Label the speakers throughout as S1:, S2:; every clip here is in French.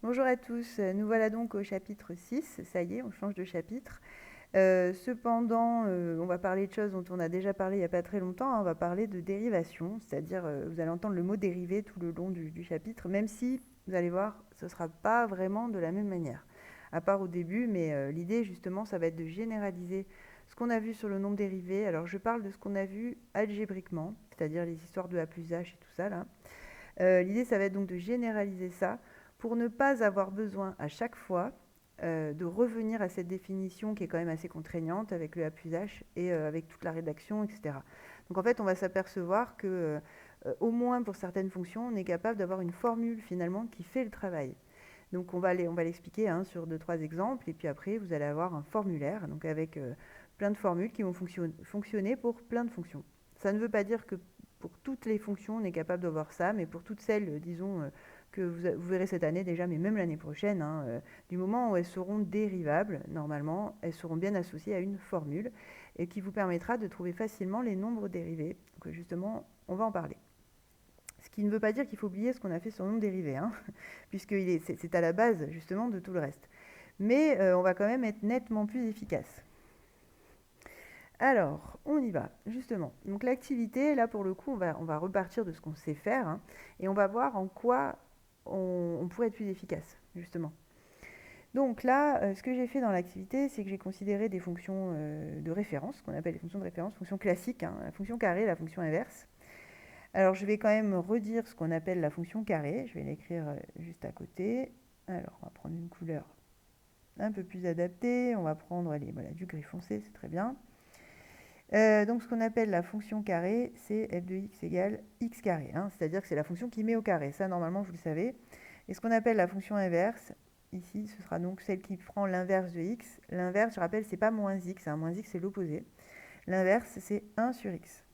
S1: Bonjour à tous, nous voilà donc au chapitre 6, ça y est, on change de chapitre. Cependant, on va parler de choses dont on a déjà parlé il n'y a pas très longtemps, hein. On va parler de dérivation, c'est-à-dire vous allez entendre le mot dérivé tout le long du chapitre, même si vous allez voir, ce ne sera pas vraiment de la même manière, à part au début, mais l'idée justement, ça va être de généraliser ce qu'on a vu sur le nombre dérivé. Alors je parle de ce qu'on a vu algébriquement, c'est-à-dire les histoires de a plus h et tout ça là. L'idée, ça va être donc de généraliser ça pour ne pas avoir besoin à chaque fois de revenir à cette définition qui est quand même assez contraignante avec le A plus H et avec toute la rédaction, etc. Donc en fait, on va s'apercevoir que au moins pour certaines fonctions, on est capable d'avoir une formule finalement qui fait le travail. Donc on va l'expliquer hein, sur deux, trois exemples, et puis après, vous allez avoir un formulaire, donc avec plein de formules qui vont fonctionner pour plein de fonctions. Ça ne veut pas dire que pour toutes les fonctions, on est capable d'avoir ça, mais pour toutes celles, disons, que vous verrez cette année déjà, mais même l'année prochaine, hein, du moment où elles seront dérivables, normalement, elles seront bien associées à une formule, et qui vous permettra de trouver facilement les nombres dérivés. Donc justement, on va en parler. Ce qui ne veut pas dire qu'il faut oublier ce qu'on a fait sur le nombre dérivé, hein, puisque c'est à la base justement de tout le reste. Mais on va quand même être nettement plus efficace. Alors, on y va, justement. Donc l'activité, là pour le coup, on va repartir de ce qu'on sait faire, hein, et on va voir en quoi on pourrait être plus efficace, justement. Donc là, ce que j'ai fait dans l'activité, c'est que j'ai considéré des fonctions de référence, qu'on appelle les fonctions de référence, fonctions classiques, hein, la fonction carrée, la fonction inverse. Alors je vais quand même redire ce qu'on appelle la fonction carrée, je vais l'écrire juste à côté. Alors on va prendre une couleur un peu plus adaptée, on va prendre allez, voilà, du gris foncé, c'est très bien. Donc ce qu'on appelle la fonction carrée, c'est f de x égale x carré, hein, c'est-à-dire que c'est la fonction qui met au carré, ça normalement vous le savez. Et ce qu'on appelle la fonction inverse, ici ce sera donc celle qui prend l'inverse de x. L'inverse, je rappelle, c'est pas moins x, hein, moins x c'est l'opposé. L'inverse c'est 1 sur x.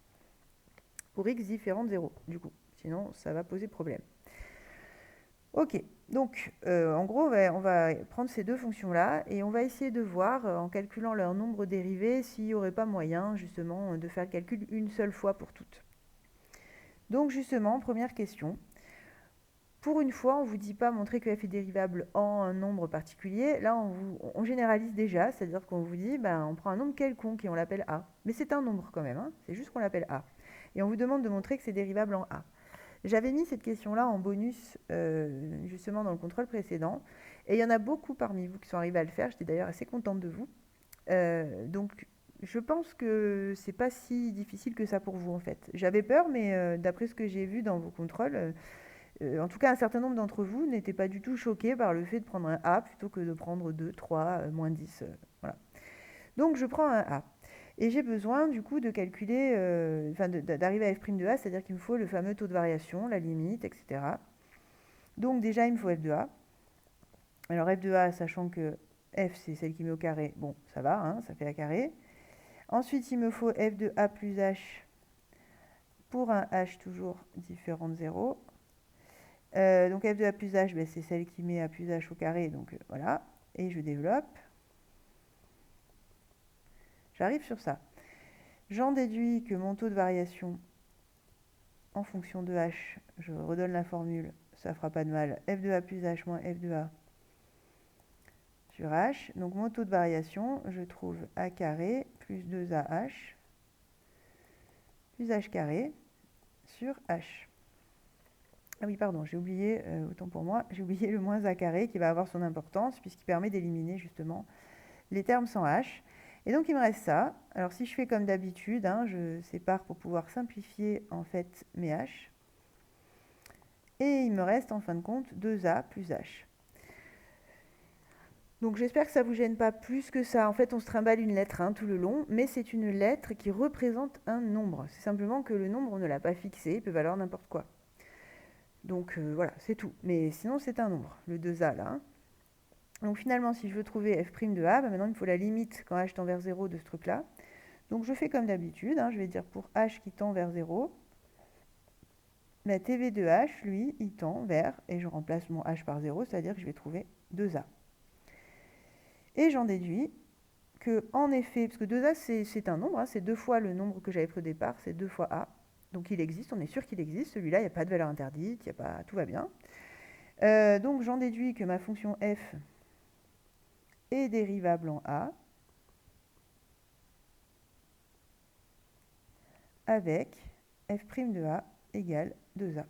S1: Pour x différent de 0, du coup, sinon ça va poser problème. Ok, donc en gros, on va prendre ces deux fonctions-là et on va essayer de voir, en calculant leur nombre dérivé, s'il n'y aurait pas moyen, justement, de faire le calcul une seule fois pour toutes. Donc justement, première question. Pour une fois, on ne vous dit pas montrer que f est dérivable en un nombre particulier. Là, on généralise déjà, c'est-à-dire qu'on vous dit, ben, on prend un nombre quelconque et on l'appelle a. Mais c'est un nombre quand même, hein, c'est juste qu'on l'appelle a. Et on vous demande de montrer que c'est dérivable en a. J'avais mis cette question-là en bonus justement dans le contrôle précédent. Et il y en a beaucoup parmi vous qui sont arrivés à le faire. J'étais d'ailleurs assez contente de vous. Donc je pense que c'est pas si difficile que ça pour vous en fait. J'avais peur, mais d'après ce que j'ai vu dans vos contrôles, en tout cas un certain nombre d'entre vous n'étaient pas du tout choqués par le fait de prendre un A plutôt que de prendre 2, 3, moins 10. Voilà. Donc je prends un A. Et j'ai besoin du coup de calculer, d'arriver à f' de A, c'est-à-dire qu'il me faut le fameux taux de variation, la limite, etc. Donc déjà il me faut f de A. Alors f de A, sachant que f c'est celle qui met au carré, bon ça va, hein, ça fait A carré. Ensuite il me faut f de A plus h pour un h toujours différent de 0. Donc f de A plus h, ben, c'est celle qui met A plus h au carré, donc voilà. Et je développe. J'arrive sur ça. J'en déduis que mon taux de variation en fonction de h, je redonne la formule, ça fera pas de mal, f de a plus h moins f de a sur h. Donc mon taux de variation, je trouve a carré plus 2ah plus h carré sur h. Ah oui, pardon, j'ai oublié, autant pour moi, j'ai oublié le moins a carré qui va avoir son importance puisqu'il permet d'éliminer justement les termes sans h. Et donc il me reste ça. Alors si je fais comme d'habitude, hein, je sépare pour pouvoir simplifier en fait mes h. Et il me reste en fin de compte 2a plus h. Donc j'espère que ça ne vous gêne pas plus que ça. En fait, on se trimballe une lettre hein, tout le long, mais c'est une lettre qui représente un nombre. C'est simplement que le nombre, on ne l'a pas fixé, il peut valoir n'importe quoi. Donc voilà, c'est tout. Mais sinon, c'est un nombre, le 2a là. Hein. Donc finalement, si je veux trouver f' de a, bah, maintenant il me faut la limite quand h tend vers 0 de ce truc-là. Donc je fais comme d'habitude, hein, je vais dire pour h qui tend vers 0, bah, tv de h, lui, il tend vers, et je remplace mon h par 0, c'est-à-dire que je vais trouver 2a. Et j'en déduis que, en effet, parce que 2a c'est un nombre, hein, c'est deux fois le nombre que j'avais pris au départ, c'est 2 fois a. Donc il existe, on est sûr qu'il existe, celui-là, il n'y a pas de valeur interdite, y a pas, tout va bien. Donc j'en déduis que ma fonction f est dérivable en a avec f' de a égale 2a.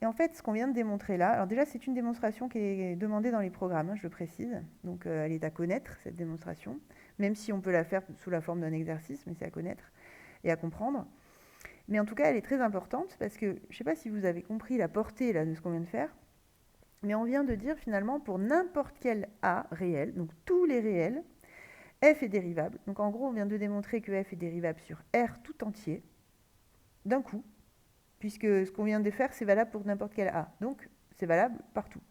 S1: Et en fait, ce qu'on vient de démontrer là, alors déjà c'est une démonstration qui est demandée dans les programmes, hein, je le précise, donc elle est à connaître cette démonstration, même si on peut la faire sous la forme d'un exercice, mais c'est à connaître et à comprendre. Mais en tout cas, elle est très importante parce que, je ne sais pas si vous avez compris la portée là, de ce qu'on vient de faire, mais on vient de dire finalement pour n'importe quel A réel, donc tous les réels, f est dérivable. Donc en gros, on vient de démontrer que f est dérivable sur R tout entier, d'un coup, puisque ce qu'on vient de faire, c'est valable pour n'importe quel A. Donc c'est valable partout.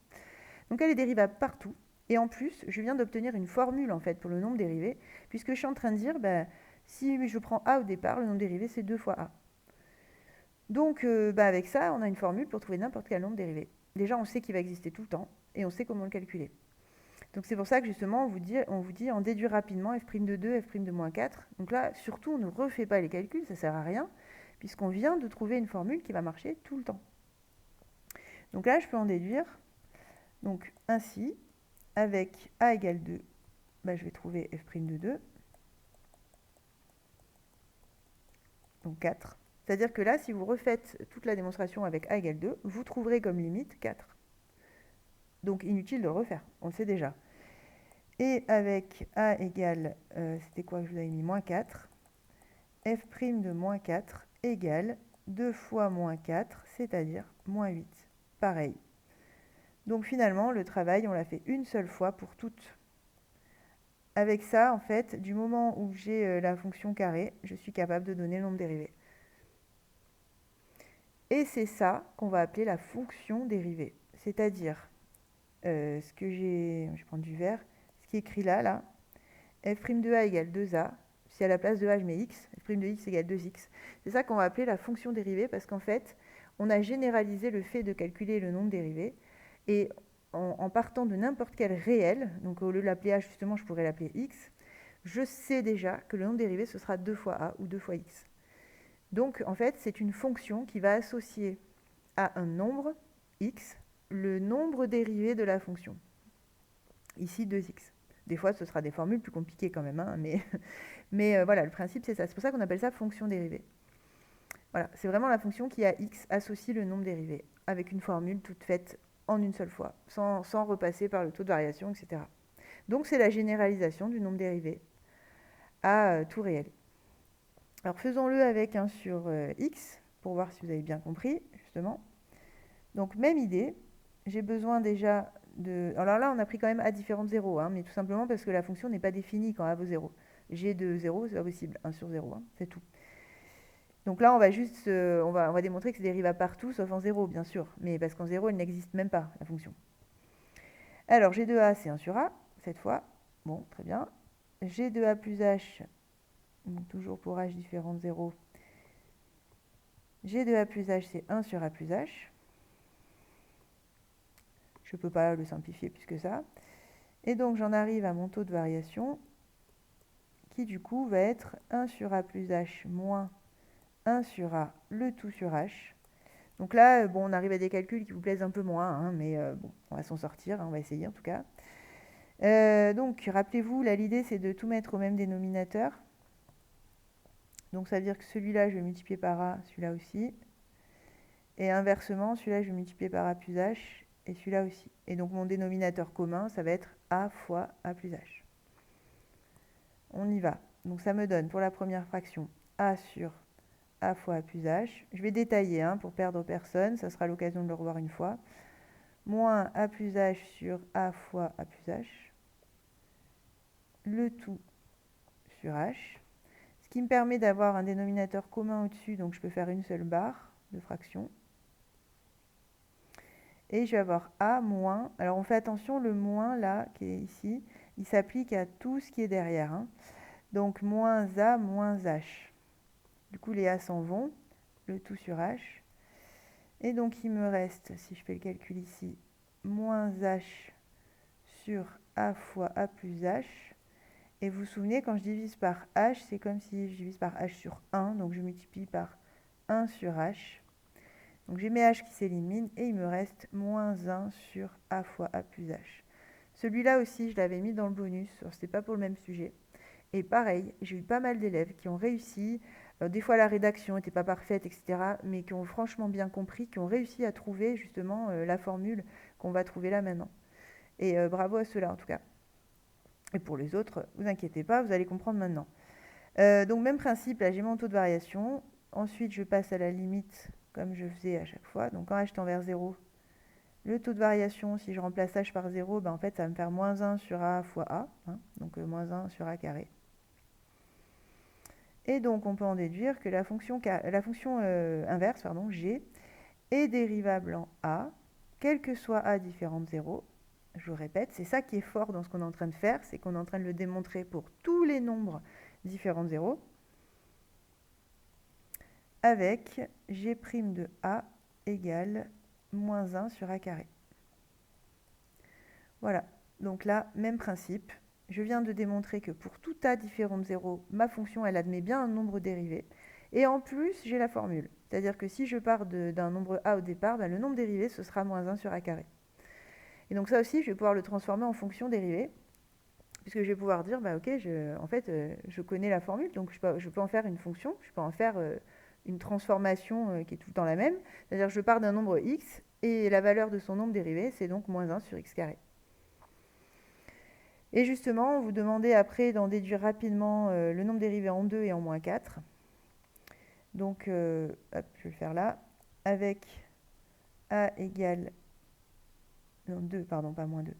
S1: Donc elle est dérivable partout. Et en plus, je viens d'obtenir une formule en fait pour le nombre dérivé, puisque je suis en train de dire, si je prends A au départ, le nombre dérivé c'est 2 fois A. Donc avec ça, on a une formule pour trouver n'importe quel nombre dérivé. Déjà, on sait qu'il va exister tout le temps, et on sait comment le calculer. Donc c'est pour ça que justement, on vous dit en déduire rapidement f' de 2, f' de moins 4. Donc là, surtout, on ne refait pas les calculs, ça ne sert à rien, puisqu'on vient de trouver une formule qui va marcher tout le temps. Donc là, je peux en déduire. Donc ainsi, avec a égale 2, je vais trouver f' de 2. Donc 4. C'est-à-dire que là, si vous refaites toute la démonstration avec a égale 2, vous trouverez comme limite 4. Donc inutile de le refaire, on le sait déjà. Et avec a égale, c'était quoi que je vous avais mis, moins 4, f' de moins 4 égale 2 fois moins 4, c'est-à-dire moins 8. Pareil. Donc finalement, le travail, on l'a fait une seule fois pour toutes. Avec ça, en fait, du moment où j'ai la fonction carré, je suis capable de donner le nombre dérivé. Et c'est ça qu'on va appeler la fonction dérivée. C'est-à-dire, ce que j'ai... Je vais prendre du vert. Ce qui est écrit là, f' de a égale 2a. Si à la place de a, je mets x, f' de x égale 2x. C'est ça qu'on va appeler la fonction dérivée parce qu'en fait, on a généralisé le fait de calculer le nombre dérivé. Et en partant de n'importe quel réel, donc au lieu de l'appeler a, justement, je pourrais l'appeler x, je sais déjà que le nombre dérivé, ce sera 2 fois a ou 2 fois x. Donc, en fait, c'est une fonction qui va associer à un nombre, x, le nombre dérivé de la fonction. Ici, 2x. Des fois, ce sera des formules plus compliquées quand même, hein, mais voilà, le principe, c'est ça. C'est pour ça qu'on appelle ça fonction dérivée. Voilà, c'est vraiment la fonction qui, à x, associe le nombre dérivé, avec une formule toute faite en une seule fois, sans repasser par le taux de variation, etc. Donc, c'est la généralisation du nombre dérivé à tout réel. Alors, faisons-le avec 1 sur x, pour voir si vous avez bien compris, justement. Donc, même idée. J'ai besoin déjà de... Alors là, on a pris quand même a différent de 0, hein, mais tout simplement parce que la fonction n'est pas définie quand a vaut 0. G de 0, c'est pas possible. 1 sur 0, hein, c'est tout. Donc là, on va juste... on va démontrer que c'est dérivable partout, sauf en 0, bien sûr. Mais parce qu'en 0, elle n'existe même pas, la fonction. Alors, G de a, c'est 1 sur a, cette fois. Bon, très bien. G de a plus h, donc toujours pour h différent de 0. G de a plus h, c'est 1 sur a plus h. Je ne peux pas le simplifier plus que ça. Et donc, j'en arrive à mon taux de variation, qui du coup va être 1 sur a plus h moins 1 sur a le tout sur h. Donc là, bon, on arrive à des calculs qui vous plaisent un peu moins, hein, mais bon, on va s'en sortir, hein, on va essayer en tout cas. Donc, rappelez-vous, là, l'idée, c'est de tout mettre au même dénominateur. Donc, ça veut dire que celui-là, je vais multiplier par a, celui-là aussi. Et inversement, celui-là, je vais multiplier par a plus h, et celui-là aussi. Et donc, mon dénominateur commun, ça va être a fois a plus h. On y va. Donc, ça me donne, pour la première fraction, a sur a fois a plus h. Je vais détailler hein, pour perdre personne, ça sera l'occasion de le revoir une fois. Moins a plus h sur a fois a plus h. Le tout sur h. Ce qui me permet d'avoir un dénominateur commun au-dessus, donc je peux faire une seule barre de fraction. Et je vais avoir a moins, alors on fait attention, le moins là, qui est ici, il s'applique à tout ce qui est derrière. Hein. Donc moins a moins h. Du coup, les a s'en vont, le tout sur h. Et donc, il me reste, si je fais le calcul ici, moins h sur a fois a plus h. Et vous vous souvenez, quand je divise par h, c'est comme si je divise par h sur 1. Donc, je multiplie par 1 sur h. Donc j'ai mes h qui s'éliminent et il me reste moins 1 sur a fois a plus h. Celui-là aussi, je l'avais mis dans le bonus, c'était pas pour le même sujet. Et pareil, j'ai eu pas mal d'élèves qui ont réussi, des fois la rédaction n'était pas parfaite, etc., mais qui ont franchement bien compris, qui ont réussi à trouver justement la formule qu'on va trouver là maintenant. Et bravo à ceux-là en tout cas. Et pour les autres, vous inquiétez pas, vous allez comprendre maintenant. Donc même principe, là j'ai mon taux de variation. Ensuite, je passe à la limite comme je faisais à chaque fois. Donc quand h tend vers 0, le taux de variation, si je remplace h par 0, ben en fait, ça va me faire moins 1 sur a fois a. Hein, donc moins 1 sur a carré. Et donc, on peut en déduire que la fonction inverse, pardon, g, est dérivable en a, quel que soit a différent de 0. Je vous répète, c'est ça qui est fort dans ce qu'on est en train de faire, c'est qu'on est en train de le démontrer pour tous les nombres différents de 0, avec g' de a égale moins 1 sur a carré. Voilà, donc là, même principe. Je viens de démontrer que pour tout a différent de 0, ma fonction, elle admet bien un nombre dérivé. Et en plus, j'ai la formule. C'est-à-dire que si je pars d'un nombre a au départ, ben, le nombre dérivé, ce sera moins 1 sur a carré. Et donc ça aussi, je vais pouvoir le transformer en fonction dérivée. Puisque je vais pouvoir dire, bah, ok, en fait, je connais la formule, donc je peux en faire une fonction, je peux en faire une transformation qui est tout le temps la même. C'est-à-dire que je pars d'un nombre x, et la valeur de son nombre dérivé, c'est donc moins 1 sur x carré. Et justement, vous demandez après d'en déduire rapidement le nombre dérivé en 2 et en moins 4. Donc, hop, je vais le faire là. Avec a égale... Non, 2, pardon, pas moins 2.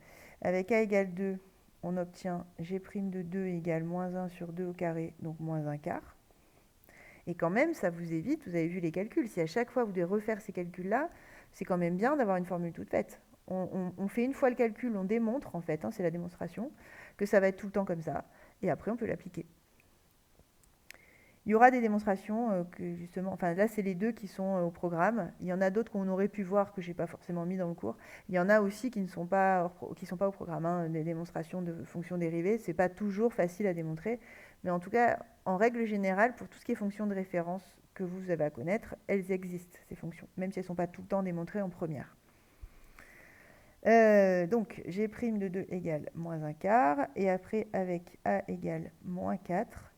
S1: Avec a égale 2, on obtient g' de 2 égale moins 1 sur 2 au carré, donc moins 1 quart. Et quand même, ça vous évite, vous avez vu les calculs. Si à chaque fois vous devez refaire ces calculs-là, c'est quand même bien d'avoir une formule toute faite. On fait une fois le calcul, on démontre en fait, hein, c'est la démonstration, que ça va être tout le temps comme ça, et après on peut l'appliquer. Il y aura des démonstrations que justement, enfin là c'est les deux qui sont au programme. Il y en a d'autres qu'on aurait pu voir que j'ai pas forcément mis dans le cours. Il y en a aussi qui ne sont pas au programme. Hein. Des démonstrations de fonctions dérivées, c'est pas toujours facile à démontrer, mais en tout cas, en règle générale, pour tout ce qui est fonctions de référence que vous avez à connaître, elles existent ces fonctions, même si elles ne sont pas tout le temps démontrées en première. Donc, g' de 2 égale moins 1 quart, et après avec a égale moins 4,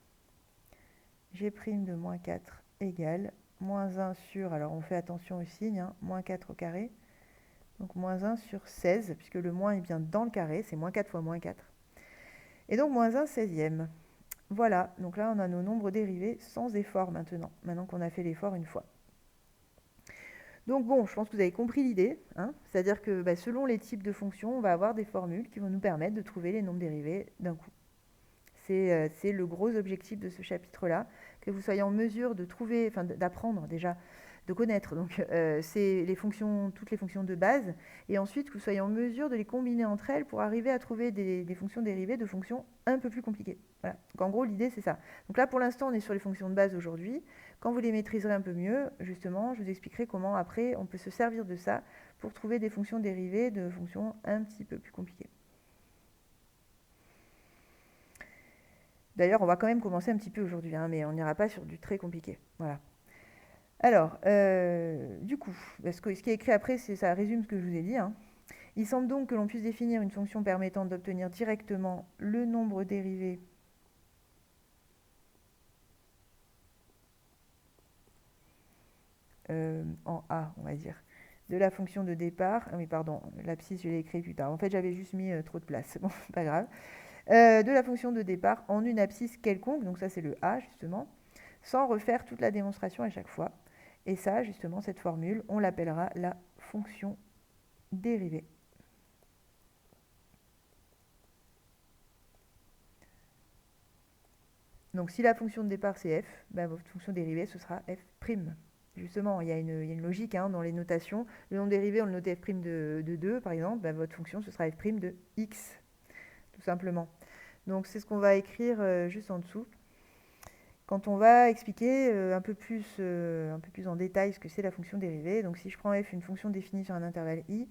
S1: g' de moins 4 égale moins 1 sur, alors on fait attention au signe, hein, moins 4 au carré, donc moins 1 sur 16, puisque le moins est bien dans le carré, c'est moins 4 fois moins 4. Et donc moins 1 16e. Voilà, donc là on a nos nombres dérivés sans effort maintenant qu'on a fait l'effort une fois. Donc bon, je pense que vous avez compris l'idée, hein, c'est-à-dire que selon les types de fonctions, on va avoir des formules qui vont nous permettre de trouver les nombres dérivés d'un coup. C'est le gros objectif de ce chapitre-là, que vous soyez en mesure de trouver, enfin d'apprendre déjà, de connaître. Donc c'est toutes les fonctions de base, et ensuite que vous soyez en mesure de les combiner entre elles pour arriver à trouver des fonctions dérivées de fonctions un peu plus compliquées. Voilà. Donc en gros, l'idée c'est ça. Donc là, pour l'instant, on est sur les fonctions de base aujourd'hui. Quand vous les maîtriserez un peu mieux, justement, je vous expliquerai comment après on peut se servir de ça pour trouver des fonctions dérivées de fonctions un petit peu plus compliquées. D'ailleurs, on va quand même commencer un petit peu aujourd'hui, hein, mais on n'ira pas sur du très compliqué. Voilà. Alors, du coup, ce qui est écrit après, ça résume ce que je vous ai dit. Hein. Il semble donc que l'on puisse définir une fonction permettant d'obtenir directement le nombre dérivé en A, on va dire, de la fonction de départ. Ah oui, pardon, l'abscisse, je l'ai écrit plus tard. En fait, j'avais juste mis trop de place. Bon, pas grave. De la fonction de départ en une abscisse quelconque, donc ça c'est le A justement, sans refaire toute la démonstration à chaque fois. Et ça, justement, cette formule, on l'appellera la fonction dérivée. Donc si la fonction de départ c'est f, votre fonction dérivée ce sera f'. Justement, il y a une logique hein, dans les notations. Le nombre dérivé, on le note f' de 2 par exemple, votre fonction ce sera f' de x, tout simplement. Donc c'est ce qu'on va écrire juste en dessous. Quand on va expliquer un peu plus en détail ce que c'est la fonction dérivée, donc si je prends f une fonction définie sur un intervalle i,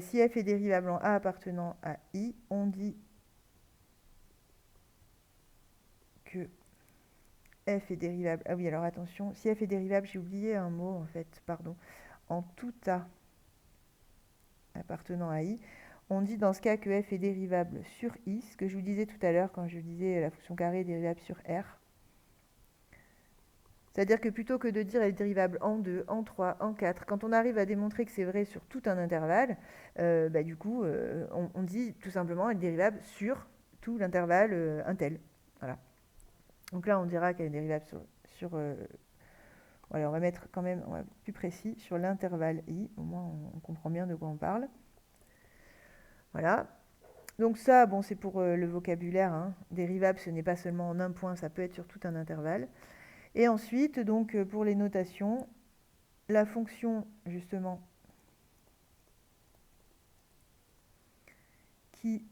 S1: si f est dérivable en a appartenant à i, on dit que f est dérivable... Ah oui, alors attention, si f est dérivable, j'ai oublié un mot en fait, pardon. En tout a appartenant à i, on dit dans ce cas que f est dérivable sur i, ce que je vous disais tout à l'heure quand je disais la fonction carrée est dérivable sur r. C'est-à-dire que plutôt que de dire elle est dérivable en 2, en 3, en 4, quand on arrive à démontrer que c'est vrai sur tout un intervalle, du coup, on dit tout simplement elle est dérivable sur tout l'intervalle un tel. Voilà. Donc là, on dira qu'elle est dérivable sur voilà, on va mettre quand même plus précis sur l'intervalle i, au moins on comprend bien de quoi on parle. Voilà. Donc ça, bon, c'est pour le vocabulaire, hein. Dérivable, ce n'est pas seulement en un point, ça peut être sur tout un intervalle. Et ensuite, donc pour les notations, la fonction justement qui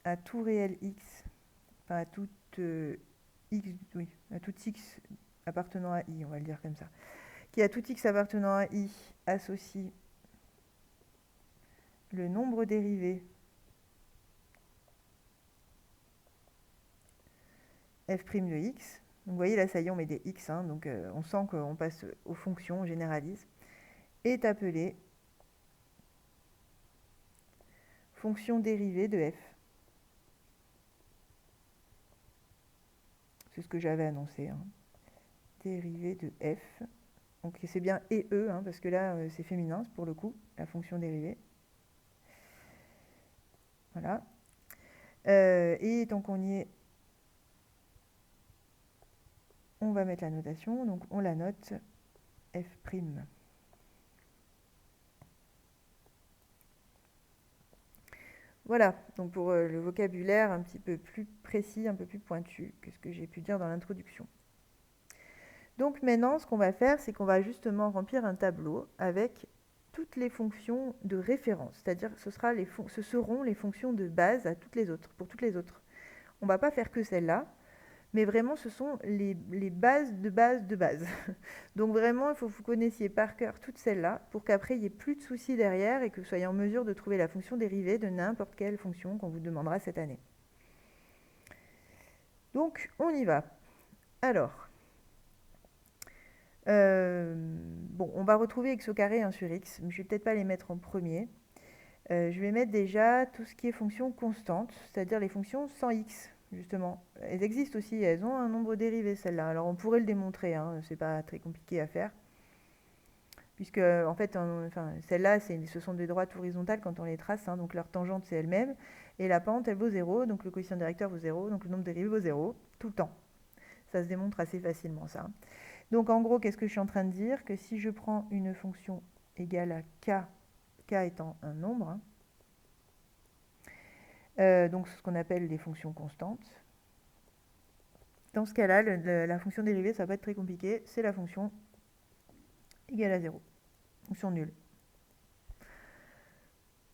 S1: à tout réel x, enfin à tout x, oui, à tout x appartenant à i, on va le dire comme ça, qui à tout x appartenant à i associe le nombre dérivé f' de x. Donc vous voyez là, ça y est, on met des x, hein, donc on sent qu'on passe aux fonctions, on généralise, est appelée fonction dérivée de f. C'est ce que j'avais annoncé, hein. Dérivée de f. Donc c'est bien et e, hein, parce que là c'est féminin pour le coup, la fonction dérivée. Voilà. Et tant qu'on y est, on va mettre la notation. Donc on la note f'. Voilà, donc pour le vocabulaire un petit peu plus précis, un peu plus pointu que ce que j'ai pu dire dans l'introduction. Donc maintenant, ce qu'on va faire, c'est qu'on va justement remplir un tableau avec toutes les fonctions de référence, c'est-à-dire que ce seront les fonctions de base à toutes les autres, pour toutes les autres. On ne va pas faire que celle-là, mais vraiment ce sont les bases de base de base. Donc vraiment, il faut que vous connaissiez par cœur toutes celles-là pour qu'après, il n'y ait plus de soucis derrière et que vous soyez en mesure de trouver la fonction dérivée de n'importe quelle fonction qu'on vous demandera cette année. Donc, on y va. Alors, bon, on va retrouver x au carré 1 sur x, mais je ne vais peut-être pas les mettre en premier. Je vais mettre déjà tout ce qui est fonction constante, c'est-à-dire les fonctions sans x, justement. Elles existent aussi, elles ont un nombre dérivé, celles-là. Alors on pourrait le démontrer, hein, c'est pas très compliqué à faire. Puisque, en fait, enfin, celles-là, ce sont des droites horizontales quand on les trace, hein, donc leur tangente c'est elle-même, et la pente elle vaut 0, donc le coefficient directeur vaut 0, donc le nombre dérivé vaut 0, tout le temps. Ça se démontre assez facilement, ça. Donc en gros, qu'est-ce que je suis en train de dire? Que si je prends une fonction égale à k étant un nombre, hein, donc ce qu'on appelle des fonctions constantes, dans ce cas-là, la fonction dérivée, ça va pas être très compliqué, c'est la fonction égale à 0, fonction nulle.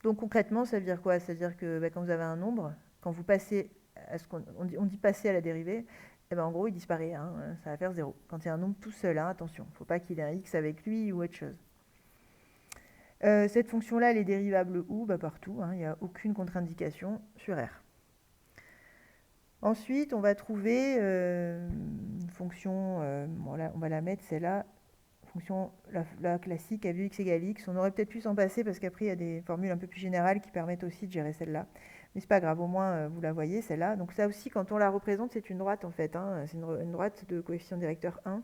S1: Donc concrètement, ça veut dire quoi? Ça veut dire que quand vous avez un nombre, quand vous passez à ce qu'on dit passer à la dérivée, et en gros, il disparaît, hein, ça va faire 0. Quand il y a un nombre tout seul, hein, attention, il ne faut pas qu'il ait un x avec lui ou autre chose. Cette fonction-là, elle est dérivable où? Partout, hein, il n'y a aucune contre-indication sur R. Ensuite, on va trouver une fonction, là, on va la mettre, celle-là, fonction la classique à vue x égale x. On aurait peut-être pu s'en passer parce qu'après, il y a des formules un peu plus générales qui permettent aussi de gérer celle-là. Mais c'est pas grave, au moins, vous la voyez, celle-là. Donc ça aussi, quand on la représente, c'est une droite, en fait, hein. C'est une droite de coefficient directeur 1.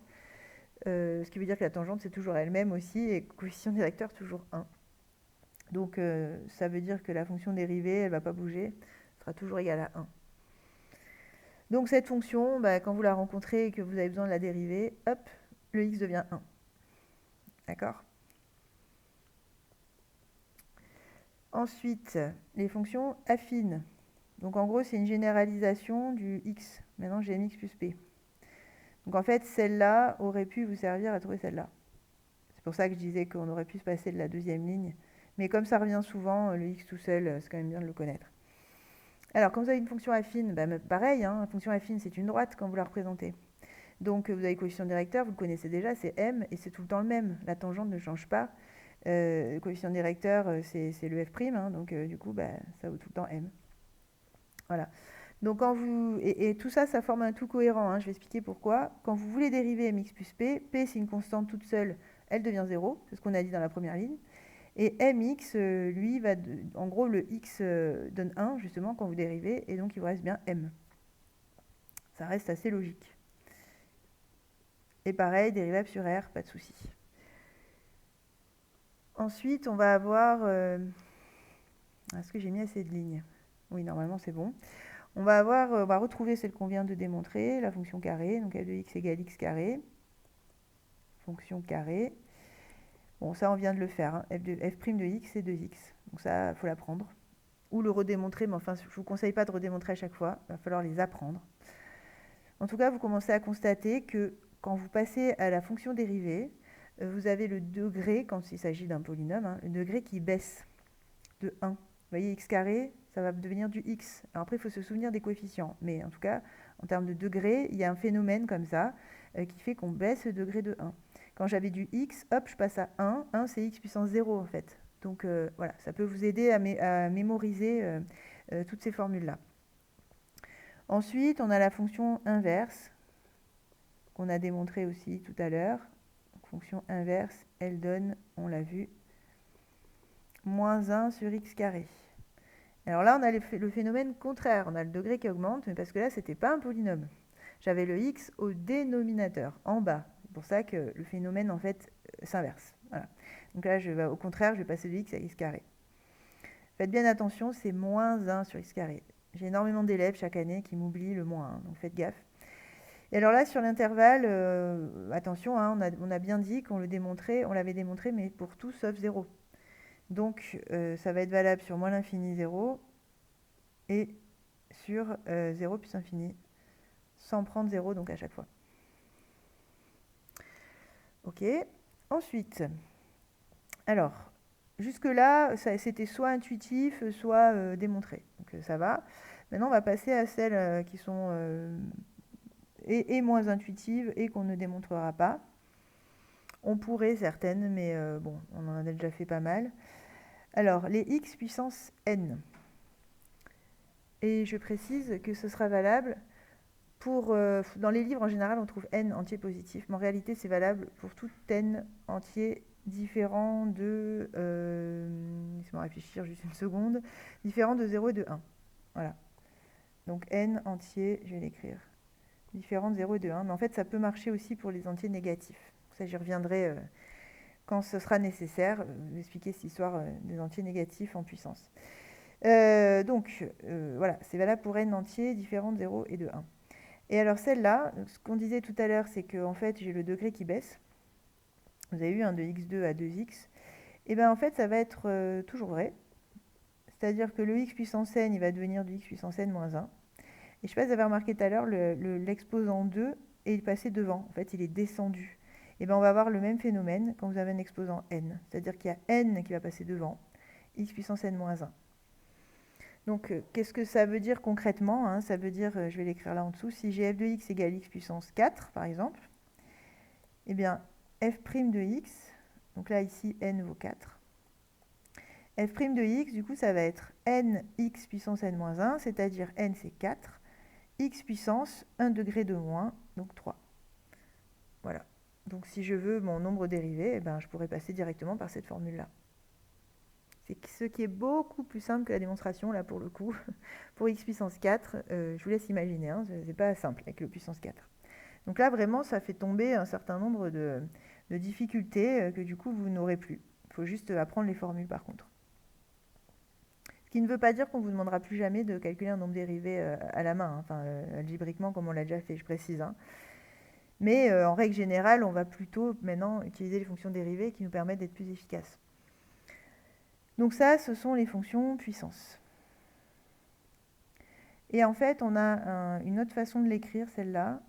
S1: Ce qui veut dire que la tangente, c'est toujours elle-même aussi, et coefficient directeur, toujours 1. Donc ça veut dire que la fonction dérivée, elle ne va pas bouger, elle sera toujours égale à 1. Donc cette fonction, quand vous la rencontrez et que vous avez besoin de la dériver, hop, le x devient 1. D'accord? Ensuite, les fonctions affines. Donc en gros, c'est une généralisation du x. Maintenant, j'ai mx plus p. Donc en fait, celle-là aurait pu vous servir à trouver celle-là. C'est pour ça que je disais qu'on aurait pu se passer de la deuxième ligne. Mais comme ça revient souvent, le x tout seul, c'est quand même bien de le connaître. Alors, quand vous avez une fonction affine, pareil, hein, une fonction affine, c'est une droite quand vous la représentez. Donc, vous avez le coefficient directeur, vous le connaissez déjà, c'est m, et c'est tout le temps le même. La tangente ne change pas. Le coefficient directeur, c'est le f', hein, donc du coup, ça vaut tout le temps m. Voilà. Donc et tout ça, ça forme un tout cohérent, hein, je vais expliquer pourquoi. Quand vous voulez dériver mx plus p, p c'est une constante toute seule, elle devient 0, c'est ce qu'on a dit dans la première ligne. Et mx, lui, en gros, le x donne 1, justement, quand vous dérivez, et donc il vous reste bien m. Ça reste assez logique. Et pareil, dérivable sur r, pas de souci. Ensuite, on va avoir... Est-ce que j'ai mis assez de lignes? Oui, normalement, c'est bon. On va retrouver celle qu'on vient de démontrer, la fonction carrée, donc f de x égale x carré, fonction carrée. Bon, ça, on vient de le faire, hein. F' de x, c'est 2x. Donc ça, il faut l'apprendre. Ou le redémontrer, mais enfin, je ne vous conseille pas de redémontrer à chaque fois. Il va falloir les apprendre. En tout cas, vous commencez à constater que quand vous passez à la fonction dérivée, vous avez le degré, quand il s'agit d'un polynôme, hein, le degré qui baisse de 1. Vous voyez, x carré, ça va devenir du x. Alors après, il faut se souvenir des coefficients. Mais en tout cas, en termes de degré, il y a un phénomène comme ça qui fait qu'on baisse le degré de 1. Quand j'avais du x, hop, je passe à 1. 1, c'est x puissance 0 en fait. Donc voilà, ça peut vous aider à mémoriser toutes ces formules-là. Ensuite, on a la fonction inverse, qu'on a démontré aussi tout à l'heure. Fonction inverse, elle donne, on l'a vu, moins 1 sur x carré. Alors là, on a le phénomène contraire. On a le degré qui augmente, mais parce que là, ce n'était pas un polynôme. J'avais le x au dénominateur, en bas. C'est pour ça que le phénomène, en fait, s'inverse. Voilà. Donc là, au contraire, je vais passer de x à x carré. Faites bien attention, c'est moins 1 sur x carré. J'ai énormément d'élèves chaque année qui m'oublient le moins 1, donc faites gaffe. Et alors là, sur l'intervalle, attention, hein, on a bien dit qu'on l'avait démontré, mais pour tout sauf 0. Donc, ça va être valable sur moins l'infini 0 et sur 0 plus infini, sans prendre 0 donc à chaque fois. Ok. Ensuite, alors, jusque-là, c'était soit intuitif, soit démontré. Donc ça va. Maintenant, on va passer à celles qui sont et moins intuitives et qu'on ne démontrera pas. On pourrait certaines, mais bon, on en a déjà fait pas mal. Alors, les x puissance n. Et je précise que ce sera valable pour... dans les livres, en général, on trouve n entier positif, mais en réalité, c'est valable pour tout n entier différent de... laissez-moi réfléchir juste une seconde. Différent de 0 et de 1. Voilà. Donc n entier, je vais l'écrire. Différent de 0 et de 1. Mais en fait, ça peut marcher aussi pour les entiers négatifs. Ça, j'y reviendrai quand ce sera nécessaire, expliquer cette histoire des entiers négatifs en puissance. Donc, voilà, c'est valable pour n entier différent de 0 et de 1. Et alors celle-là, ce qu'on disait tout à l'heure, c'est qu'en fait, j'ai le degré qui baisse. Vous avez eu un de x2 à 2x. Et bien en fait, ça va être toujours vrai. C'est-à-dire que le x puissance n, il va devenir du x puissance n moins 1. Et je ne sais pas si vous avez remarqué tout à l'heure, l'exposant 2 est passé devant. En fait, il est descendu. Et bien on va avoir le même phénomène quand vous avez un exposant n. C'est-à-dire qu'il y a n qui va passer devant, x puissance n moins 1. Donc, qu'est-ce que ça veut dire concrètement, hein? Ça veut dire, je vais l'écrire là en dessous, si j'ai f de x égale x puissance 4, par exemple, eh bien, f' de x, donc là, ici, n vaut 4. F' de x, du coup, ça va être n x puissance n moins 1, c'est-à-dire n, c'est 4, x puissance 1 degré de moins, donc 3. Voilà. Donc, si je veux mon nombre dérivé, eh ben, je pourrais passer directement par cette formule-là. C'est ce qui est beaucoup plus simple que la démonstration, là, pour le coup. Pour x puissance 4, je vous laisse imaginer, hein, c'est pas simple avec le puissance 4. Donc là, vraiment, ça fait tomber un certain nombre de difficultés que du coup, vous n'aurez plus. Il faut juste apprendre les formules, par contre. Ce qui ne veut pas dire qu'on ne vous demandera plus jamais de calculer un nombre dérivé à la main, hein, enfin, algébriquement, comme on l'a déjà fait, je précise. Hein. Mais en règle générale, on va plutôt maintenant utiliser les fonctions dérivées qui nous permettent d'être plus efficaces. Donc ça, ce sont les fonctions puissance. Et en fait, on a une autre façon de l'écrire, celle-là,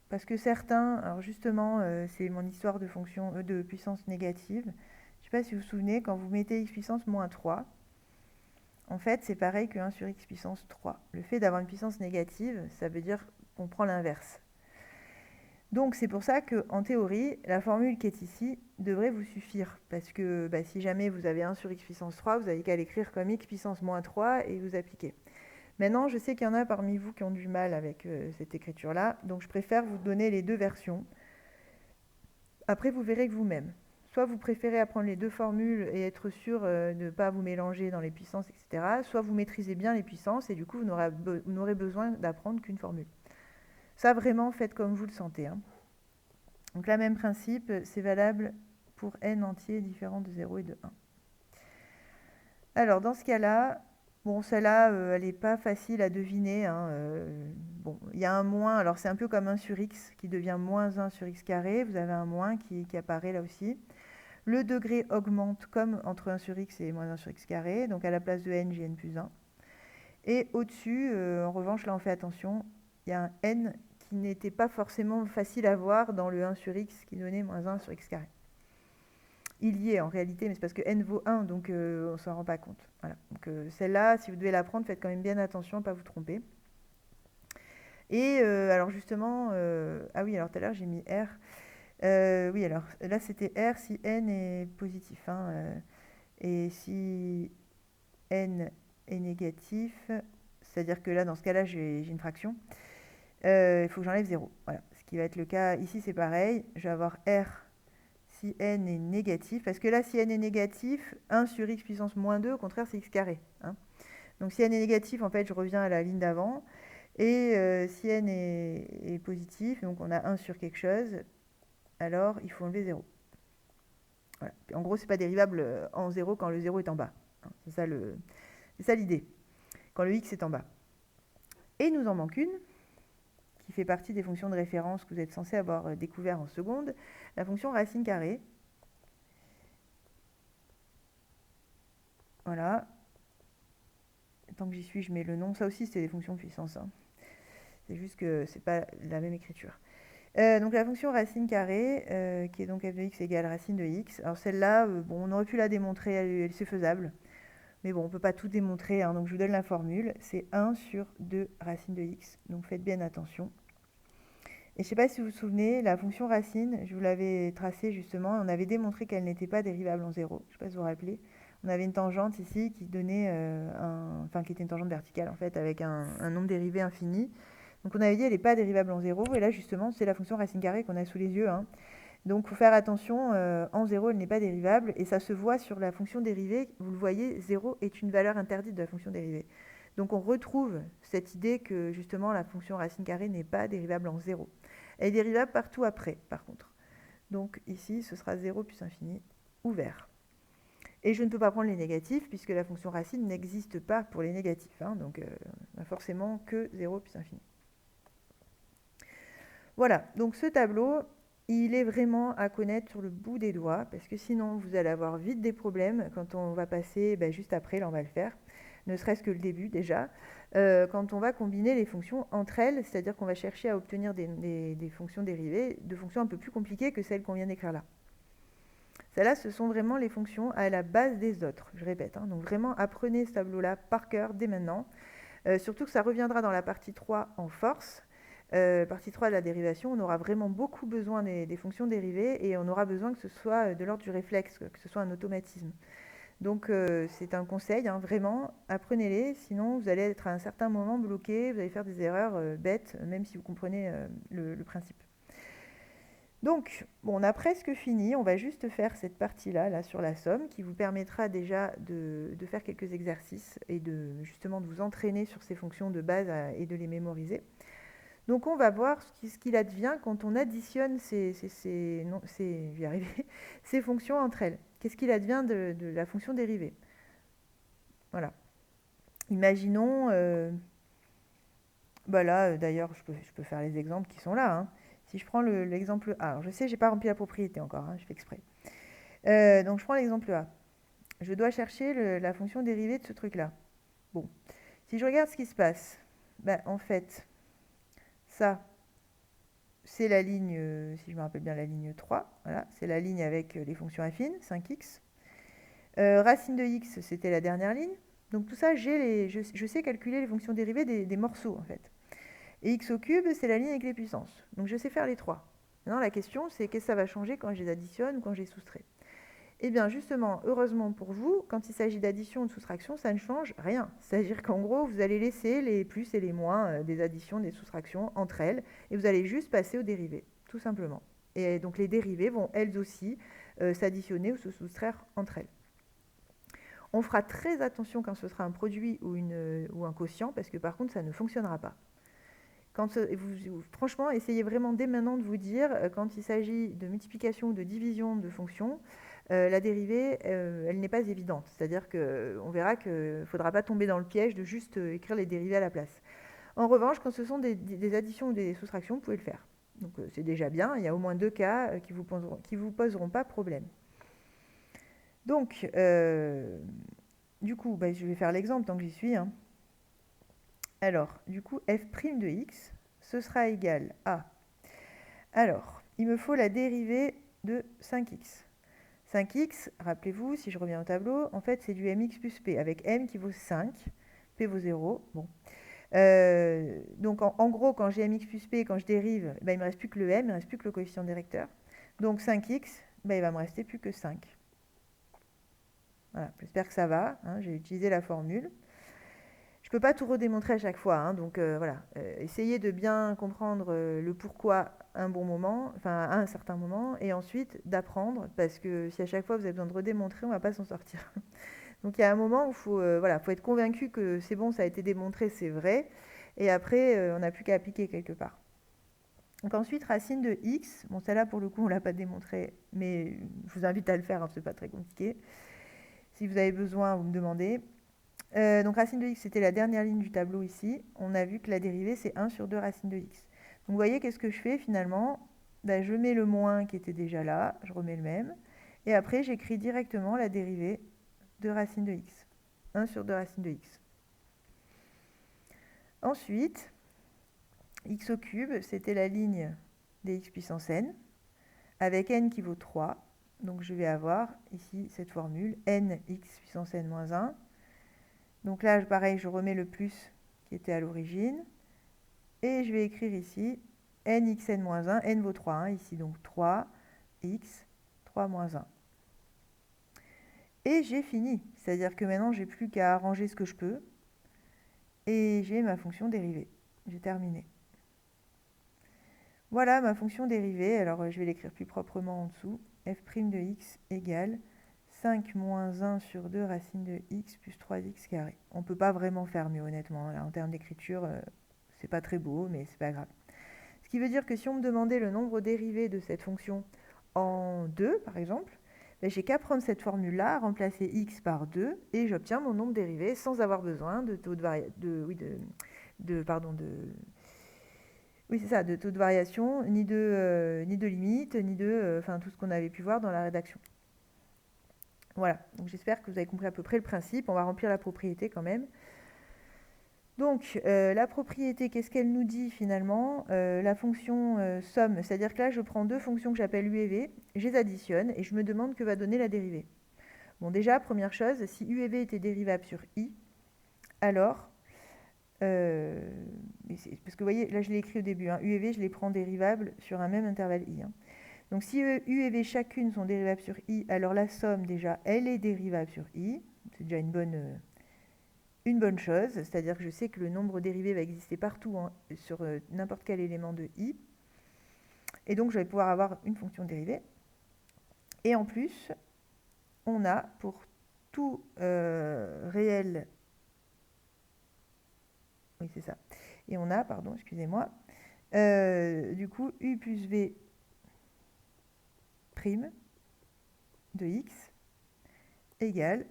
S1: parce que certains, alors justement, c'est mon histoire de fonction de puissance négative. Je ne sais pas si vous vous souvenez, quand vous mettez x puissance moins 3, en fait, c'est pareil que 1 sur x puissance 3. Le fait d'avoir une puissance négative, ça veut dire qu'on prend l'inverse. Donc c'est pour ça qu'en théorie, la formule qui est ici devrait vous suffire. Parce que si jamais vous avez 1 sur x puissance 3, vous n'avez qu'à l'écrire comme x puissance moins 3 et vous appliquez. Maintenant, je sais qu'il y en a parmi vous qui ont du mal avec cette écriture-là, donc je préfère vous donner les deux versions. Après, vous verrez que vous-même. Soit vous préférez apprendre les deux formules et être sûr de ne pas vous mélanger dans les puissances, etc. Soit vous maîtrisez bien les puissances et du coup, vous n'aurez besoin d'apprendre qu'une formule. Ça, vraiment, faites comme vous le sentez, hein. Donc là, même principe, c'est valable pour n entiers différents de 0 et de 1. Alors, dans ce cas-là, bon, celle-là, elle n'est pas facile à deviner, hein. Bon, il y a un moins, alors c'est un peu comme 1 sur x qui devient moins 1 sur x carré. Vous avez un moins qui apparaît là aussi. Le degré augmente comme entre 1 sur x et moins 1 sur x carré. Donc à la place de n, j'ai n plus 1. Et au-dessus, en revanche, là on fait attention, il y a un n qui n'était pas forcément facile à voir dans le 1 sur x qui donnait moins 1 sur x carré. Il y est en réalité, mais c'est parce que n vaut 1, donc on ne s'en rend pas compte. Voilà. Donc celle-là, si vous devez l'apprendre, faites quand même bien attention à ne pas vous tromper. Et alors justement, ah oui, alors tout à l'heure j'ai mis R. Oui, alors là c'était R si n est positif, hein, et si n est négatif, c'est-à-dire que là dans ce cas-là j'ai une fraction, il faut que j'enlève 0. Voilà. Ce qui va être le cas ici, c'est pareil. Je vais avoir R si n est négatif, parce que là si n est négatif, 1 sur x puissance moins 2, au contraire c'est x carré, hein. Donc si n est négatif, en fait je reviens à la ligne d'avant, et si n est positif, donc on a 1 sur quelque chose, alors il faut enlever 0. Voilà. En gros, c'est pas dérivable en 0 quand le 0 est en bas, hein. C'est ça l'idée, quand le x est en bas. Et il nous en manque une, qui fait partie des fonctions de référence que vous êtes censé avoir découvert en seconde, la fonction racine carrée. Voilà. Tant que j'y suis, je mets le nom. Ça aussi, c'était des fonctions de puissance, hein. C'est juste que c'est pas la même écriture. Donc la fonction racine carrée, qui est donc f de x égale racine de x. Alors celle-là, bon, on aurait pu la démontrer, c'est faisable. Mais bon, on ne peut pas tout démontrer, hein, donc je vous donne la formule. C'est 1 sur 2 racine de x. Donc faites bien attention. Et je ne sais pas si vous vous souvenez, la fonction racine, je vous l'avais tracée justement, on avait démontré qu'elle n'était pas dérivable en 0. Je ne sais pas si vous vous rappelez. On avait une tangente ici qui donnait qui était une tangente verticale en fait, avec un nombre dérivé infini. Donc on avait dit qu'elle n'est pas dérivable en 0, et là justement c'est la fonction racine carrée qu'on a sous les yeux, hein. Donc il faut faire attention, en 0 elle n'est pas dérivable, et ça se voit sur la fonction dérivée, vous le voyez, 0 est une valeur interdite de la fonction dérivée. Donc on retrouve cette idée que justement la fonction racine carrée n'est pas dérivable en 0. Elle est dérivable partout après, par contre. Donc ici, ce sera 0 plus infini, ouvert. Et je ne peux pas prendre les négatifs, puisque la fonction racine n'existe pas pour les négatifs, hein, donc on a forcément que 0 plus infini. Voilà, donc ce tableau, il est vraiment à connaître sur le bout des doigts, parce que sinon vous allez avoir vite des problèmes quand on va passer, juste après, là on va le faire, ne serait-ce que le début déjà, quand on va combiner les fonctions entre elles, c'est-à-dire qu'on va chercher à obtenir des fonctions dérivées de fonctions un peu plus compliquées que celles qu'on vient d'écrire là. Celles-là, ce sont vraiment les fonctions à la base des autres, je répète, hein. Donc vraiment, apprenez ce tableau-là par cœur dès maintenant, surtout que ça reviendra dans la partie 3 en force. Partie 3 de la dérivation, on aura vraiment beaucoup besoin des fonctions dérivées, et on aura besoin que ce soit de l'ordre du réflexe, que ce soit un automatisme. Donc c'est un conseil, hein, vraiment, apprenez-les, sinon vous allez être à un certain moment bloqué, vous allez faire des erreurs bêtes, même si vous comprenez le principe. Donc, bon, on a presque fini, on va juste faire cette partie-là, là, sur la somme, qui vous permettra déjà de faire quelques exercices et justement de vous entraîner sur ces fonctions de base et de les mémoriser. Donc on va voir ce qu'il advient quand on additionne ces fonctions entre elles. Qu'est-ce qu'il advient de la fonction dérivée? Voilà. Imaginons, là d'ailleurs je peux faire les exemples qui sont là, hein. Si je prends l'exemple A, alors je sais je n'ai pas rempli la propriété encore, hein, je fais exprès. Donc je prends l'exemple A. Je dois chercher la fonction dérivée de ce truc-là. Bon, si je regarde ce qui se passe, en fait, ça, c'est la ligne, si je me rappelle bien, la ligne 3. Voilà, c'est la ligne avec les fonctions affines, 5x. Racine de x, c'était la dernière ligne. Donc tout ça, je sais calculer les fonctions dérivées des morceaux, en fait. Et x au cube, c'est la ligne avec les puissances. Donc je sais faire les trois. Maintenant, la question, c'est qu'est-ce que ça va changer quand je les additionne ou quand je les soustrais. Eh bien, justement, heureusement pour vous, quand il s'agit d'addition ou de soustraction, ça ne change rien. C'est-à-dire qu'en gros, vous allez laisser les plus et les moins des additions, des soustractions entre elles, et vous allez juste passer aux dérivés, tout simplement. Et donc les dérivées vont elles aussi s'additionner ou se soustraire entre elles. On fera très attention quand ce sera un produit ou un quotient, parce que par contre, ça ne fonctionnera pas. Franchement, essayez vraiment dès maintenant de vous dire, quand il s'agit de multiplication ou de division de fonctions, la dérivée, elle n'est pas évidente. C'est-à-dire qu'on verra qu'il ne faudra pas tomber dans le piège de juste écrire les dérivés à la place. En revanche, quand ce sont des additions ou des soustractions, vous pouvez le faire. Donc c'est déjà bien, il y a au moins 2 cas qui vous poseront pas problème. Donc, du coup, je vais faire l'exemple tant que j'y suis. Alors, du coup, f' de x, ce sera égal à... Alors, il me faut la dérivée de 5x. 5x, rappelez-vous, si je reviens au tableau, en fait, c'est du mx plus p, avec m qui vaut 5, p vaut 0. Bon. Donc, en gros, quand j'ai mx plus p, quand je dérive, il ne me reste plus que le m, il ne me reste plus que le coefficient directeur. Donc, 5x, il va me rester plus que 5. Voilà, j'espère que ça va. J'ai utilisé la formule. Je ne peux pas tout redémontrer à chaque fois, donc voilà. Essayez de bien comprendre le pourquoi à un certain moment, et ensuite d'apprendre, parce que si à chaque fois vous avez besoin de redémontrer, on ne va pas s'en sortir. Donc il y a un moment où il faut être convaincu que c'est bon, ça a été démontré, c'est vrai, et après on n'a plus qu'à appliquer quelque part. Donc ensuite, racine de x, bon celle-là pour le coup on ne l'a pas démontré, mais je vous invite à le faire, c'est pas très compliqué. Si vous avez besoin, vous me demandez. Donc racine de x, c'était la dernière ligne du tableau ici. On a vu que la dérivée, c'est 1 sur 2 racine de x. Donc vous voyez, qu'est-ce que je fais finalement? Je mets le moins qui était déjà là, je remets le même. Et après, j'écris directement la dérivée de racine de x. 1 sur 2 racine de x. Ensuite, x au cube, c'était la ligne des x puissance n, avec n qui vaut 3. Donc je vais avoir ici cette formule, n x puissance n moins 1. Donc là, pareil, je remets le plus qui était à l'origine. Et je vais écrire ici nxn-1, n vaut 3, ici donc 3x, 3 moins 1. Et j'ai fini, c'est-à-dire que maintenant, j'ai plus qu'à arranger ce que je peux. Et j'ai ma fonction dérivée. J'ai terminé. Voilà ma fonction dérivée. Alors, je vais l'écrire plus proprement en dessous. f' de x égale 5 moins 1 sur 2 racine de x plus 3x carré. On ne peut pas vraiment faire mieux, honnêtement. Là, en termes d'écriture, c'est pas très beau, mais c'est pas grave. Ce qui veut dire que si on me demandait le nombre dérivé de cette fonction en 2, par exemple, j'ai qu'à prendre cette formule-là, remplacer x par 2, et j'obtiens mon nombre dérivé sans avoir besoin de taux de de taux de variation, ni de limite, ni de tout ce qu'on avait pu voir dans la rédaction. Voilà, donc j'espère que vous avez compris à peu près le principe. On va remplir la propriété quand même. Donc, la propriété, qu'est-ce qu'elle nous dit finalement? La fonction somme, c'est-à-dire que là, je prends 2 fonctions que j'appelle u et v, je les additionne et je me demande que va donner la dérivée. Bon, déjà, première chose, si u et v étaient dérivables sur i, alors, parce que vous voyez, là je l'ai écrit au début, u et v, je les prends dérivables sur un même intervalle i. Donc, si u et v chacune sont dérivables sur i, alors la somme, déjà, elle est dérivable sur i. C'est déjà une bonne chose, c'est-à-dire que je sais que le nombre dérivé va exister partout sur n'importe quel élément de i. Et donc, je vais pouvoir avoir une fonction dérivée. Et en plus, on a pour tout réel... Oui, c'est ça. Et on a, pardon, excusez-moi, du coup, u plus v prime de x égale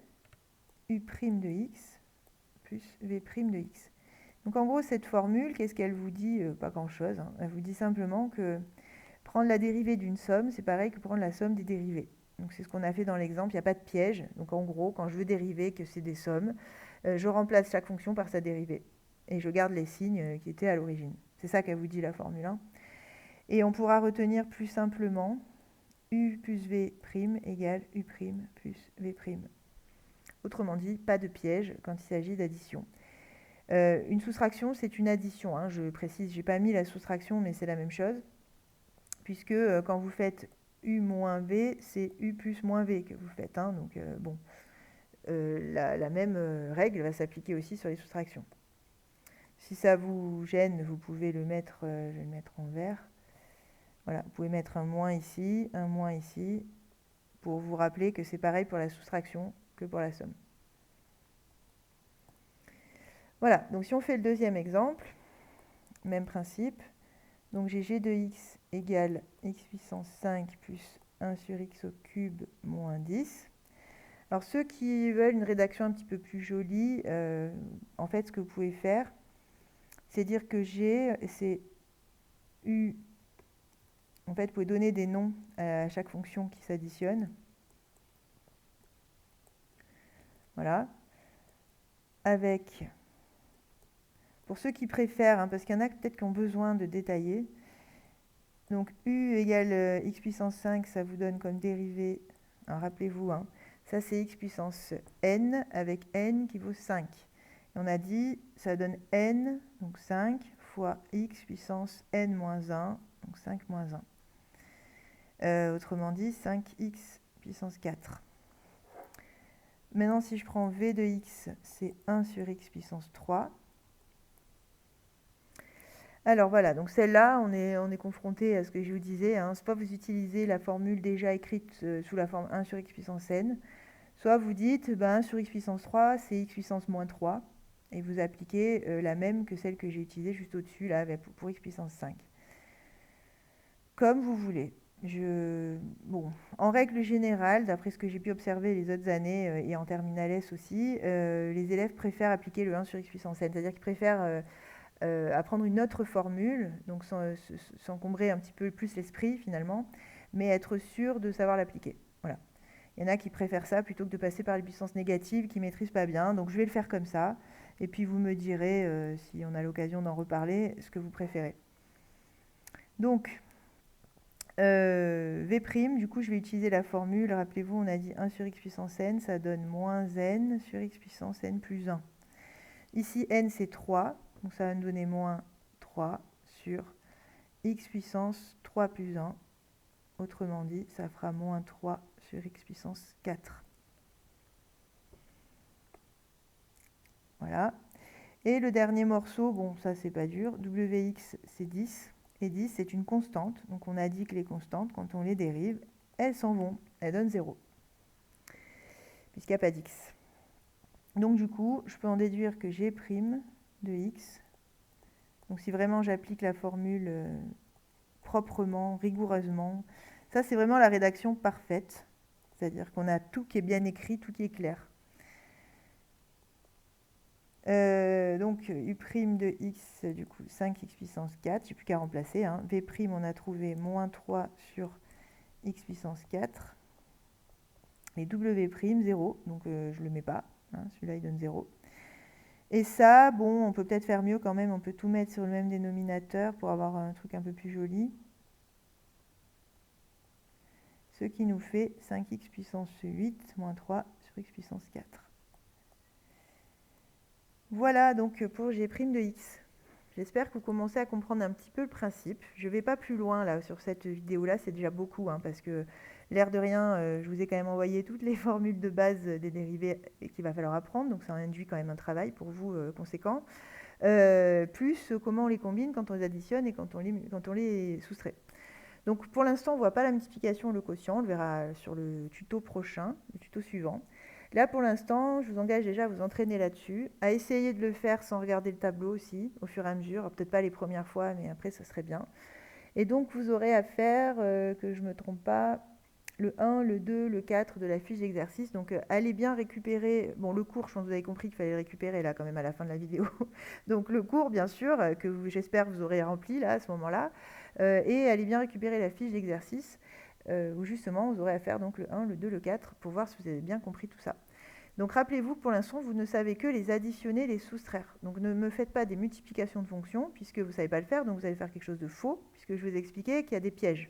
S1: u prime de x plus v prime de x. Donc en gros, cette formule, qu'est-ce qu'elle vous dit? Pas grand-chose. Elle vous dit simplement que prendre la dérivée d'une somme, c'est pareil que prendre la somme des dérivées. Donc c'est ce qu'on a fait dans l'exemple, il n'y a pas de piège. Donc en gros, quand je veux dériver, que c'est des sommes, je remplace chaque fonction par sa dérivée. Et je garde les signes qui étaient à l'origine. C'est ça qu'elle vous dit la formule 1. Et on pourra retenir plus simplement u plus v prime égale u prime plus v prime. Autrement dit, pas de piège quand il s'agit d'addition. Une soustraction, c'est une addition. Je précise, je n'ai pas mis la soustraction, mais c'est la même chose. Puisque quand vous faites U moins V, c'est U plus moins V que vous faites, hein. Donc, bon, la même règle va s'appliquer aussi sur les soustractions. Si ça vous gêne, vous pouvez le mettre, je vais le mettre en vert. Voilà, vous pouvez mettre un moins ici, pour vous rappeler que c'est pareil pour la soustraction que pour la somme. Voilà, donc si on fait le deuxième exemple, même principe. Donc j'ai g de x égale x puissance 5 plus 1 sur x au cube moins 10. Alors ceux qui veulent une rédaction un petit peu plus jolie, en fait ce que vous pouvez faire, c'est dire que g, c'est u. En fait, vous pouvez donner des noms à chaque fonction qui s'additionne. Voilà. Avec, pour ceux qui préfèrent, hein, parce qu'il y en a peut-être qui ont besoin de détailler, donc u égale x puissance 5, ça vous donne comme dérivée, rappelez-vous, hein, ça c'est x puissance n avec n qui vaut 5. Et on a dit, ça donne n, donc 5, fois x puissance n moins 1, donc 5 moins 1. Autrement dit, 5x puissance 4. Maintenant, si je prends v de x, c'est 1 sur x puissance 3. Alors voilà, donc celle-là, on est confronté à ce que je vous disais, hein. Soit vous utilisez la formule déjà écrite sous la forme 1 sur x puissance n, soit vous dites 1 sur x puissance 3, c'est x puissance moins 3, et vous appliquez la même que celle que j'ai utilisée juste au-dessus, là, pour x puissance 5. Comme vous voulez. Bon, en règle générale, d'après ce que j'ai pu observer les autres années, et en terminale S aussi, les élèves préfèrent appliquer le 1 sur x puissance n, c'est-à-dire qu'ils préfèrent apprendre une autre formule, donc s'encombrer un petit peu plus l'esprit finalement, mais être sûr de savoir l'appliquer. Voilà. Il y en a qui préfèrent ça plutôt que de passer par les puissances négatives qui ne maîtrisent pas bien, donc je vais le faire comme ça, et puis vous me direz, si on a l'occasion d'en reparler, ce que vous préférez. Donc, V', du coup je vais utiliser la formule, rappelez-vous on a dit 1 sur x puissance n, ça donne moins n sur x puissance n plus 1. Ici n c'est 3, donc ça va me donner moins 3 sur x puissance 3 plus 1. Autrement dit, ça fera moins 3 sur x puissance 4. Voilà. Et le dernier morceau, bon ça c'est pas dur, wx c'est 10. Et 10 c'est une constante, donc on a dit que les constantes, quand on les dérive, elles s'en vont, elles donnent 0. Puisqu'il n'y a pas d'x. Donc du coup, je peux en déduire que g' de x. Donc si vraiment j'applique la formule proprement, rigoureusement, ça c'est vraiment la rédaction parfaite. C'est-à-dire qu'on a tout qui est bien écrit, tout qui est clair. Donc u' de x, du coup 5x puissance 4, j'ai plus qu'à remplacer. Hein. V', on a trouvé moins 3 sur x puissance 4. Et w', 0, donc je ne le mets pas. Hein, celui-là, il donne 0. Et ça, bon, on peut peut-être faire mieux quand même. On peut tout mettre sur le même dénominateur pour avoir un truc un peu plus joli. Ce qui nous fait 5x puissance 8 moins 3 sur x puissance 4. Voilà donc pour g' de x. J'espère que vous commencez à comprendre un petit peu le principe. Je ne vais pas plus loin là sur cette vidéo-là, c'est déjà beaucoup, hein, parce que l'air de rien, je vous ai quand même envoyé toutes les formules de base des dérivés qu'il va falloir apprendre, donc ça induit quand même un travail pour vous conséquent. Plus comment on les combine quand on les additionne et quand on les soustrait. Donc pour l'instant, on ne voit pas la multiplication, le quotient, on le verra sur le tuto prochain, le tuto suivant. Là, pour l'instant, je vous engage déjà à vous entraîner là-dessus, à essayer de le faire sans regarder le tableau aussi, au fur et à mesure. Peut-être pas les premières fois, mais après, ça serait bien. Et donc, vous aurez à faire, que je ne me trompe pas, le 1, le 2, le 4 de la fiche d'exercice. Donc, allez bien récupérer... Bon, le cours, je pense que vous avez compris qu'il fallait le récupérer là, quand même, à la fin de la vidéo. Donc, le cours, bien sûr, que j'espère vous aurez rempli là, à ce moment-là. Et allez bien récupérer la fiche d'exercice. Où justement vous aurez à faire donc le 1, le 2, le 4 pour voir si vous avez bien compris tout ça. Donc rappelez-vous que pour l'instant vous ne savez que les additionner, les soustraire. Donc ne me faites pas des multiplications de fonctions puisque vous ne savez pas le faire, donc vous allez faire quelque chose de faux puisque je vous ai expliqué qu'il y a des pièges.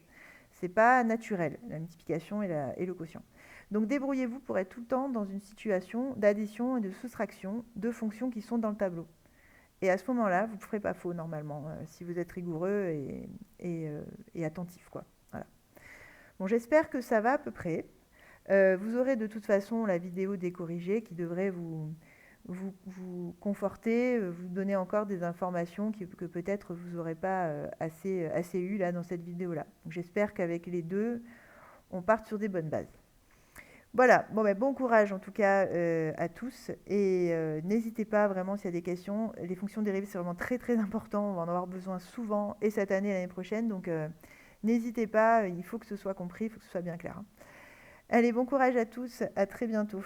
S1: Ce n'est pas naturel, la multiplication et le quotient. Donc débrouillez-vous pour être tout le temps dans une situation d'addition et de soustraction de fonctions qui sont dans le tableau. Et à ce moment-là, vous ne ferez pas faux normalement si vous êtes rigoureux et attentif, quoi. Voilà. Bon, j'espère que ça va à peu près. Vous aurez de toute façon la vidéo décorrigée qui devrait vous conforter, vous donner encore des informations que peut-être vous n'aurez pas assez eues là dans cette vidéo-là. Donc j'espère qu'avec les deux, on part sur des bonnes bases. Voilà, bon, ben, bon courage en tout cas à tous et n'hésitez pas vraiment s'il y a des questions. Les fonctions dérivées, c'est vraiment très très important, on va en avoir besoin souvent et cette année et l'année prochaine, donc n'hésitez pas, il faut que ce soit compris, il faut que ce soit bien clair, hein. Allez, bon courage à tous, à très bientôt.